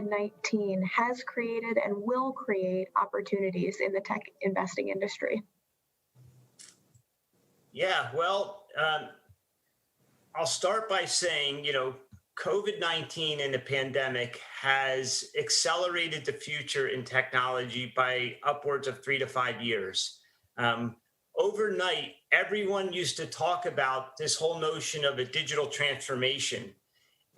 COVID-19 has created and will create opportunities in the tech investing industry? Yeah, well, I'll start by saying, COVID-19 and the pandemic has accelerated the future in technology by upwards of 3 to 5 years. Overnight, everyone used to talk about this whole notion of a digital transformation.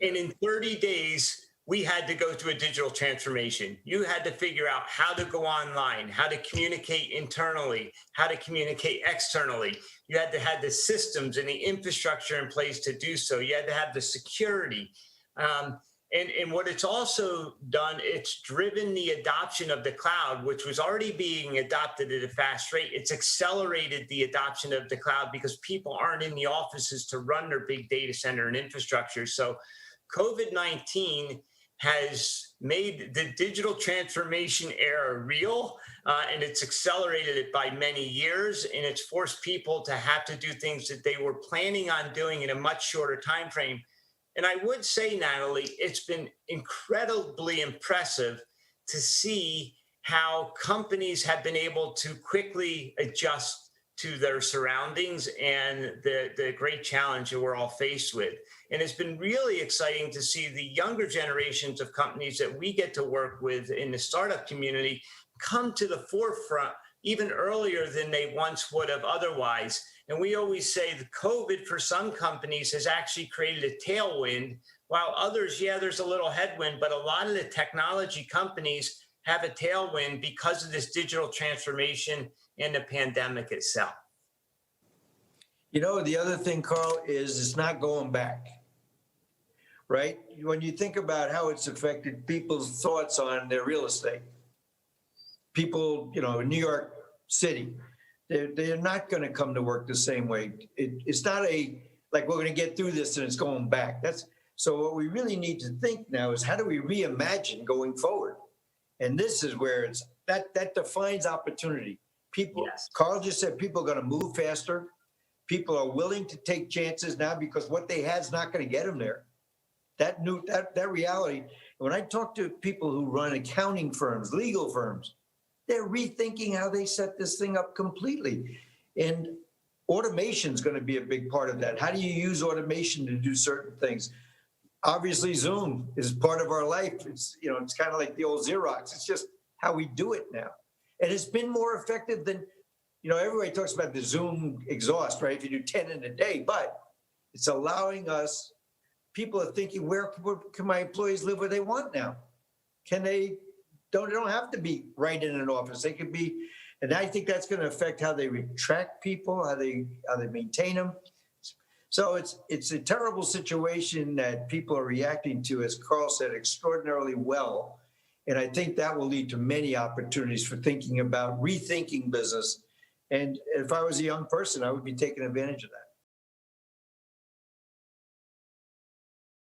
And in 30 days, we had to go through a digital transformation. You had to figure out how to go online, how to communicate internally, how to communicate externally. You had to have the systems and the infrastructure in place to do so. You had to have the security. And what it's also done, it's driven the adoption of the cloud, which was already being adopted at a fast rate. It's accelerated the adoption of the cloud because people aren't in the offices to run their big data center and infrastructure. So COVID-19 has made the digital transformation era real, and it's accelerated it by many years, and it's forced people to have to do things that they were planning on doing in a much shorter time frame. And I would say, Natalie, it's been incredibly impressive to see how companies have been able to quickly adjust to their surroundings and the great challenge that we're all faced with. And it's been really exciting to see the younger generations of companies that we get to work with in the startup community come to the forefront even earlier than they once would have otherwise. And we always say the COVID for some companies has actually created a tailwind, while others, yeah, there's a little headwind, but a lot of the technology companies have a tailwind because of this digital transformation and the pandemic itself. The other thing, Carl, is it's not going back, right? When you think about how it's affected people's thoughts on their real estate, people, in New York City, they're not going to come to work the same way. It's not like we're going to get through this and it's going back. So what we really need to think now is how do we reimagine going forward? And this is where that defines opportunity. People, yes. Carl just said people are going to move faster. People are willing to take chances now because what they had is not going to get them there. That reality. When I talk to people who run accounting firms, legal firms, they're rethinking how they set this thing up completely. And automation is going to be a big part of that. How do you use automation to do certain things? Obviously, Zoom is part of our life. It's kind of like the old Xerox. It's just how we do it now. And it's been more effective than, everybody talks about the Zoom exhaust, right? If you do 10 in a day, but it's allowing us, people are thinking, where can my employees live where they want now? They don't have to be right in an office. They could be, and I think that's going to affect how they attract people, how they maintain them. So it's a terrible situation that people are reacting to, as Carl said, extraordinarily well. And I think that will lead to many opportunities for thinking about rethinking business. And if I was a young person, I would be taking advantage of that.